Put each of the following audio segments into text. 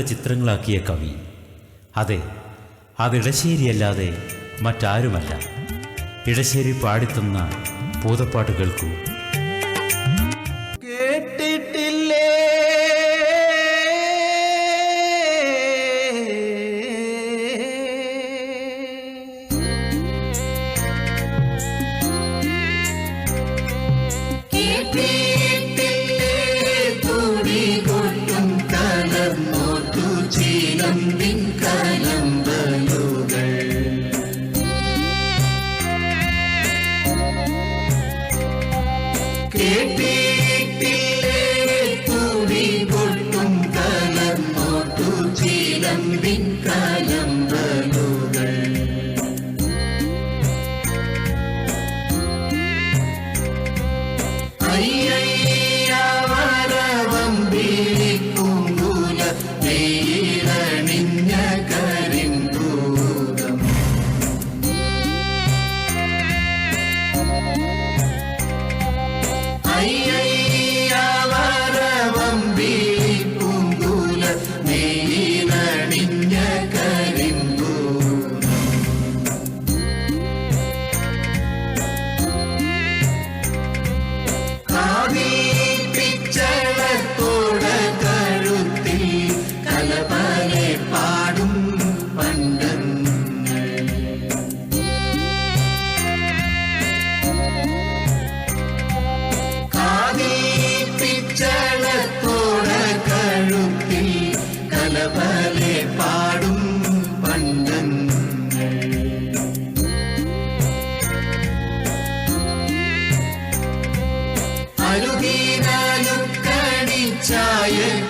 ചിത്രങ്ങളാക്കിയ കവി. അതെ, അത് ഇടശ്ശേരിയല്ലാതെ മറ്റാരുമല്ല. ഇടശ്ശേരി പാടിത്തന്ന പൂതപ്പാട്ട് കേൾക്കൂ. കേട്ടിട്ടില്ലേ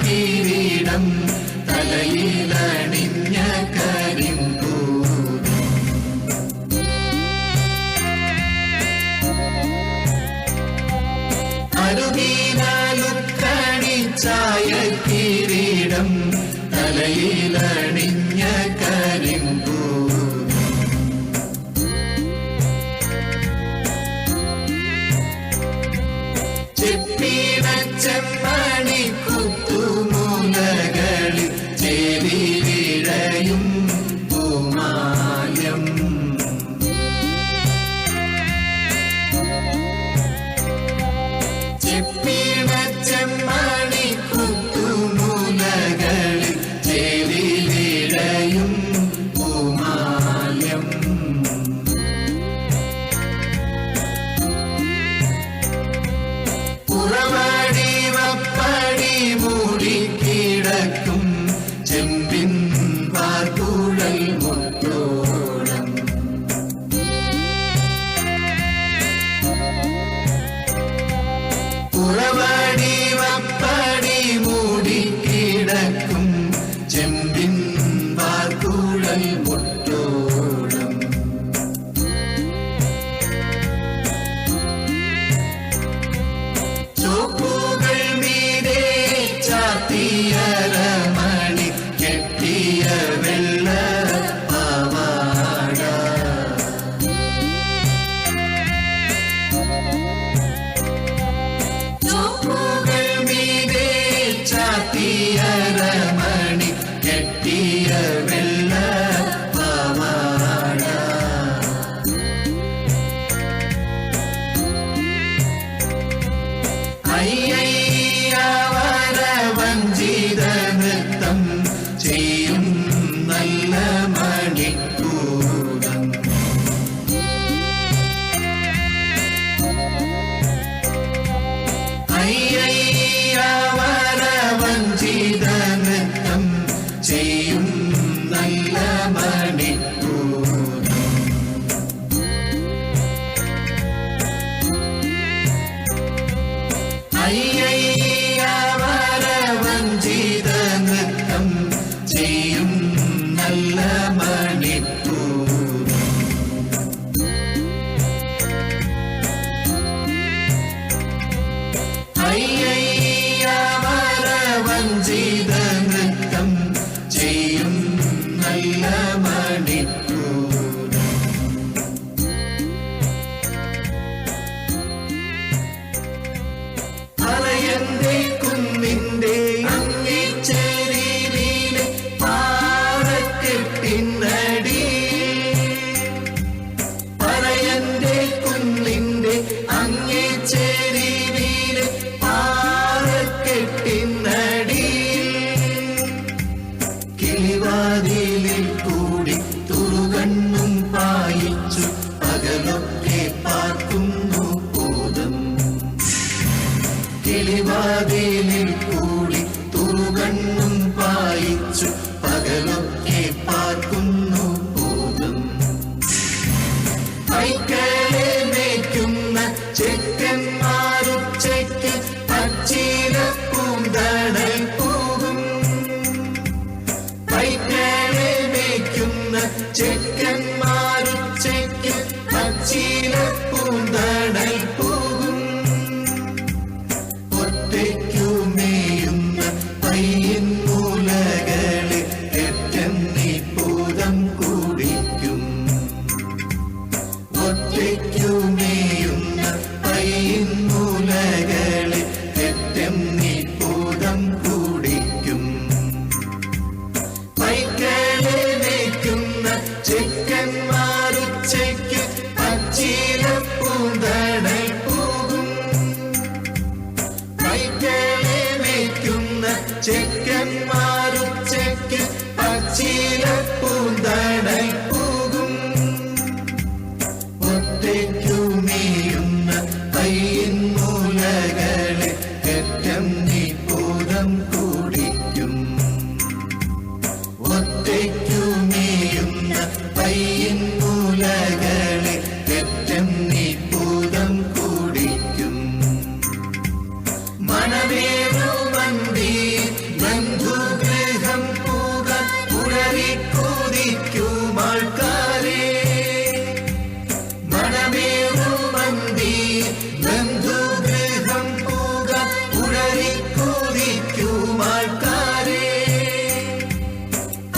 കിരീടം തലയിലണിഞ്ഞ കരിമ്പൂതം അരുവീനാലുക്കണിച്ചായ കിരീടം തലയിലണിഞ്ഞ കരിമ്പൂതം ചെപ്പീടച്ചെമ്മണി കുത്തുമൂലകളിൽ ചേരിവിഴയും പൂമാല്യം ചെപ്പീടച്ചെമ്മണി കുത്തുമൂലകളിൽ ചേരിവിഴയും പൂമാല്യം പടി മൂടിക്കിടക്കും ചെമ്പിൻ വാർക്കുഴൽ മുട്ടോളം പുറവടി വപ്പടി മൂടിക്കിടക്കും ചെമ്പിൻ വാർക്കുഴൽ മുട്ടോളം ചാത്തിയരമണി കെട്ടിയ വെള്ള പാവാട ചോപ്പുകൾ മീതെ ചാത്തിയരമണി കെട്ടിയ വെള്ള പാവാട വഞ്ചിത നൃത്തം ചെയ്യും നല്ല മണിക്കൂടം വഞ്ചിത നൃത്തം ചെയ്യും നല്ല മണിക്കൂടം വഞ്ചിത നൃത്തം ചെയ്യും നല്ല മണിക്കൂടം അയ്യ കിളിവാതിലിൽ കൂടി തുറുകണ്ണും പായിച്ചു പകലൊക്കെ പാർക്കുന്നു ഭൂതം. പൈക്കളെ മേയ്ക്കുന്ന ചെക്കന്മാരുച്ചയ്ക്ക് പച്ചില പൂന്തണൽ പോകും. പൈക്കളെ മേയ്ക്കുന്ന ചെക്കന്മാരുച്ചയ്ക്ക് പച്ചില പൂന്തണൽ പോകും. ഒറ്റയ്ക്കു മേയുന്ന പയ്യൻ മൂലകളെ കെട്ടെണ്ണി ഭൂതം കുടിക്കും. ഒറ്റയ്ക്കു മേയുന്ന പയ്യൻ മൂലകളെ കെട്ടെണ്ണി ഭൂതം കുടിക്കും. പൈക്കളെ മേയ്ക്കുന്ന ചെക്കന്മാരുച്ചയ്ക്ക് പച്ചില പൂന്തണൽ പോകും. പൈക്കളെ മേയ്ക്കുന്ന ചെക്കന്മാരുച്ചയ്ക്ക് പച്ചില പൂന്തണൽ പോകും. ഒറ്റയ്ക്കു മേയുന്ന പയ്യൻ മൂലകളെ കെട്ടെണ്ണി ഭൂതം കുടിക്കും. ഒറ്റയ്ക്കു മേയുന്ന പയ്യൻ മൂലകളെ കെട്ടെണ്ണി ഭൂതം കുടിക്കും. മണമേറുമന്തി ബന്ധുഗൃഹം പോകാൻ ഉഴറിക്കൊതിക്കും ആൾക്കാരെ. മണമേറുമന്തി ബന്ധുഗൃഹം പോകാൻ ഉഴറിക്കൊതിക്കും ആൾക്കാരെ.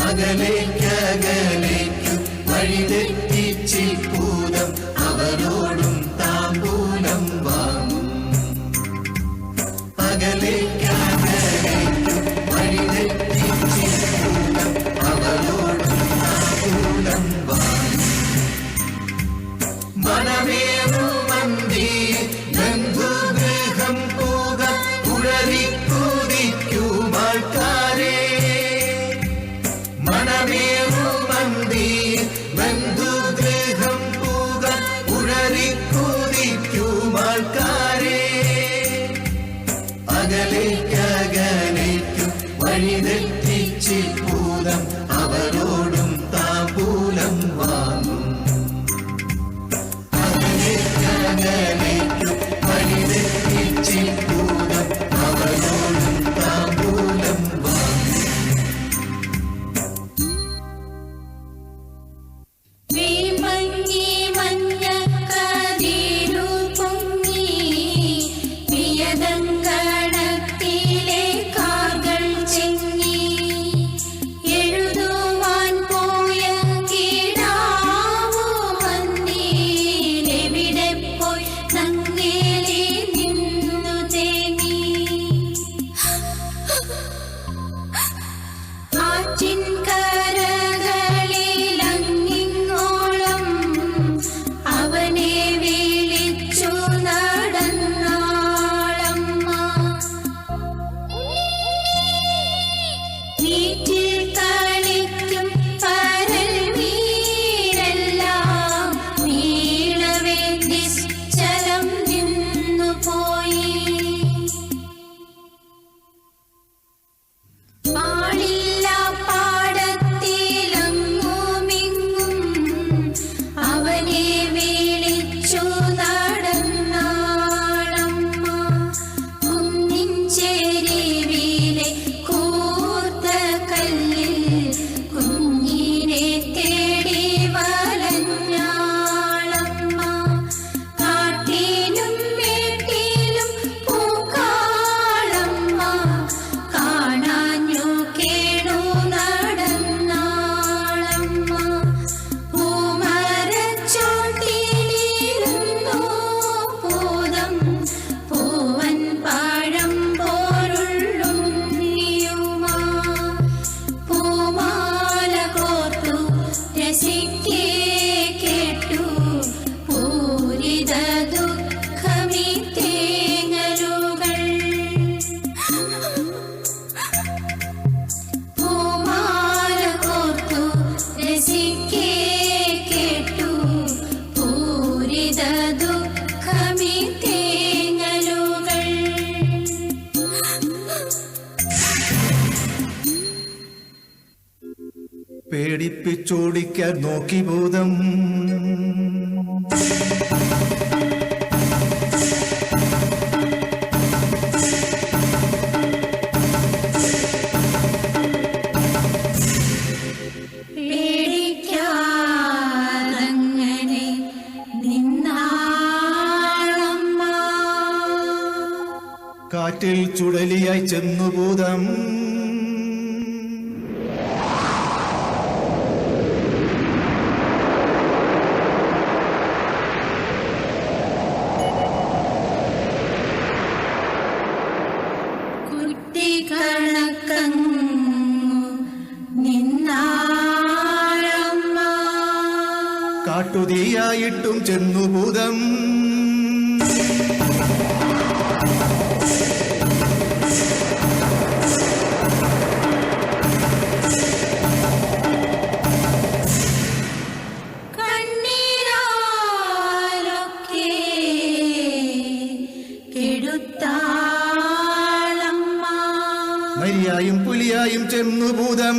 അകലേക്കകലേക്കു വഴിതെറ്റിച്ച് ഭൂതം അവരോടും താമ്പൂലം വാങ്ങും. അകലേക്കകലേക്കു വഴിതെറ്റിച്ച് ഭൂതം അവരോടും താമ്പൂലം വാങ്ങും. മനമേറുമന്തി ബന്ധുഗൃഹം പോകാൻ ഉഴറിക്കൊതിക്കും ആൾക്കാരെ. മണമേറുമന്തി ബന്ധുഗൃഹം പോകാൻ ഉഴറിക്കൊതിക്കും ആൾക്കാരെ. അകലേക്കകലേക്കു വഴിതെറ്റിച്ച് ഭൂതം അവരോടും താമ്പൂലം വാങ്ങും. അകലേക്കകലേക്കു വഴിതെറ്റിച്ച് ഭൂതം അവരോടും താമ്പൂലം വാങ്ങും. വിമങ്ങി മഞ്ഞക്കതിരു പൊങ്ങി വിയതങ്കണത്തിലെ കാർകൾ ചെങ്ങി പേടിപ്പിച്ചോടിക്കാൻ നോക്കി ഭൂതം. പേടിക്കാതങ്ങനെ നിന്നാളമ്മ. കാറ്റിൽ ചുഴലിയായി ചെന്നു ഭൂതം. കുട്ടികണക്കങ്ങു നിന്നാളമ്മ. കാട്ടുതീയായിട്ടും ചെന്നു ഭൂതം. കണ്ണീരാലൊക്കെ കെടുത്താളമ്മ. മരിയായും പുലിയായും ചെന്നു ഭൂതം.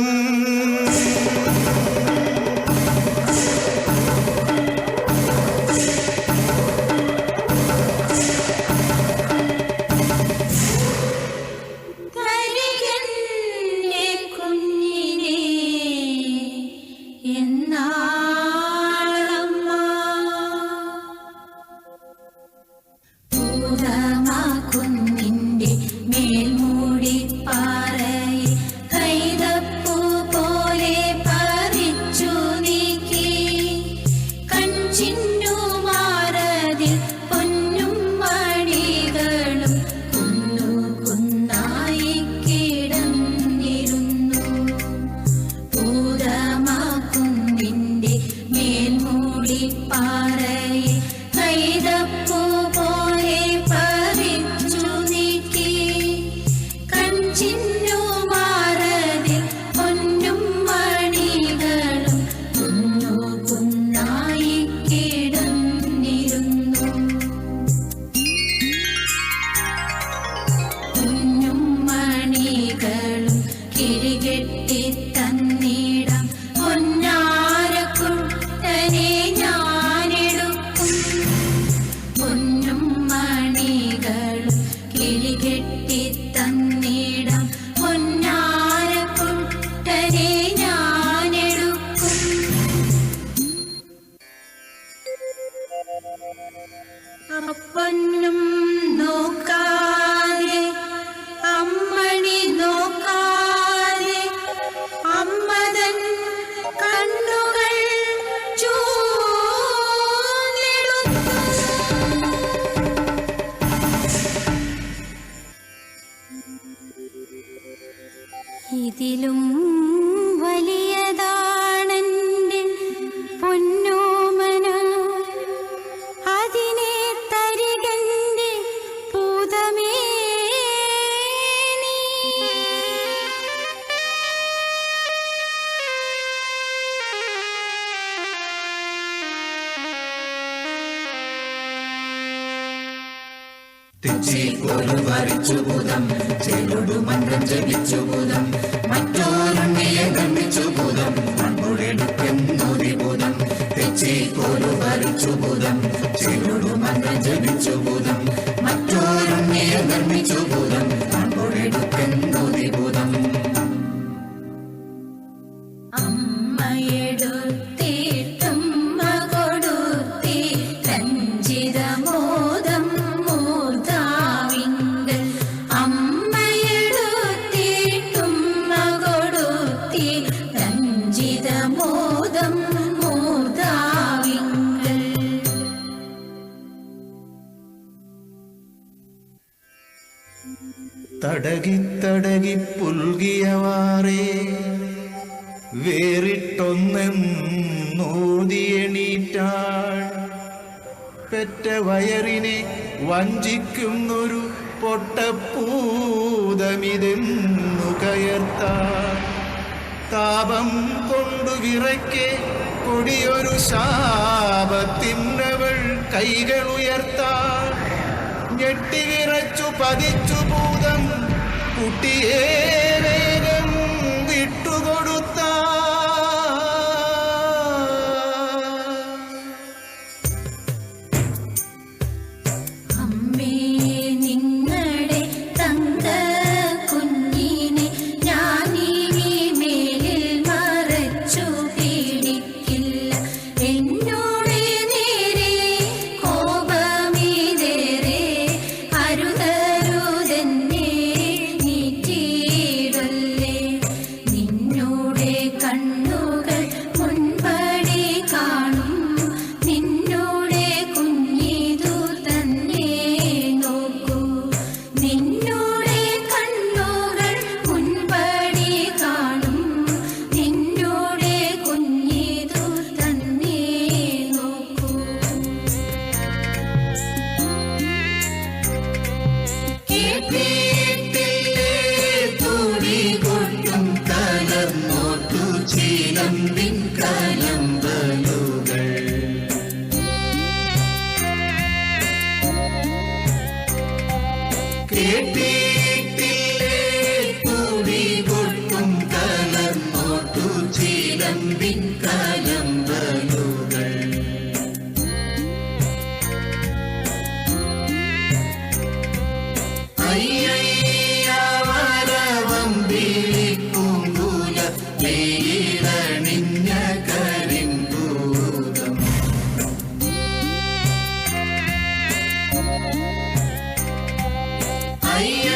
തരികെന്നെ കുഞ്ഞിനെ എന്നാളമ്മ. ഭൂതമാക്കുന്നിന്റെ മേൽമൂടി പാറയെ കൈതപ്പൂ പോലെ പറിച്ചു നീക്കി. കൺചിന്നുമാറതിൽ പൊന്നും മണികളും കുന്നു കുന്നായി കിടന്നിരുന്നു. ഭൂതമാക്കുന്നിന്റെ മേൽമൂടി പാറയെ കൈതപ്പൂ പോലെ പറിച്ചു നീക്കി. കൺചിന്നുമാറതിൽ പൊന്നും മണികളും കുന്നു കുന്നായി കിടന്നിരുന്നു. കുഞ്ഞും മണികളും കിഴികെട്ടി തന്നിടാം പൊന്നാരക്കുട്ടനെ ഞാനെടുക്കും. പൊന്നും മണികളും കിഴികെട്ടി തന്നിടാം പൊന്നാരക്കുട്ടനെ ഞാനെടുക്കും. അപ്പൊന്നും നോക്കാതെ അമ്മണി നോക്കാതെ അമ്മതൻ കണ്ണുകൾ ചൂന്നെടുത്തു. ഇതിലും വലിയതാണെന്റെ പൊന്നോമന, അതിനെ തരികന്റെ പൂതമേ നീ. തെച്ചിക്കോല് വരച്ചു ഭൂതം. ചെലൊടു മന്ത്രം ജപിച്ചു ഭൂതം. മറ്റോരുണ്ണിയെ നിർമ്മിച്ചു ഭൂതം. മൺപുഴെടുക്കുന്നൊരു ഭൂതം. തെച്ചിക്കോല് വരച്ചു ഭൂതം. ചെലൊടു മന്ത്രം ജപിച്ചു ഭൂതം. മറ്റോരുണ്ണിയെ നിർമ്മിച്ചു ഭൂതം. മൺപുഴെടുക്കുന്നൊരു ഭൂതം. അമ്മയെടുത്തിട്ടും മകൊടുത്തി രഞ്ജിതമോദം മൂർധാവിങ്കൽ. അമ്മയെടുത്തിട്ടും മകൊടുത്തി രഞ്ജിതമോദം മൂർധാവിങ്കൽ. തടകി തടകി പുൽകിയവാറേ വേറിട്ടൊന്നെന്നോതിയെണീറ്റാൾ. പെറ്റ വയറിനെ വഞ്ചിക്കുന്നൊരു പൊട്ടപ്പൂതമിതെന്നു കയർത്താൾ. താപം കൊണ്ടു വിറയ്ക്കെ കൊടിയൊരു ശാപത്തിന്നവൾ കൈകളുയർത്താൾ. ഞെട്ടിവിറച്ചു പതിച്ചു ഭൂതം കുട്ടിയെ വേഗം വിട്ടുകൊടുത്താൾ. കേട്ടിട്ടില്ലേ തുടി കൊട്ടും കലർന്നോട്ടു ചിലമ്പിൻ കലമ്പലുകൾ. കേട്ടിട്ടില്ലേ തുടി കൊട്ടും കലർന്നോട്ടു ചിലമ്പിൻ കലമ്പലുകൾ. അയ്യവരവമ്പിളിപ്പൂങ്കുല വെയിലണിഞ്ഞ കരിമ്പൂതം. അയ്യ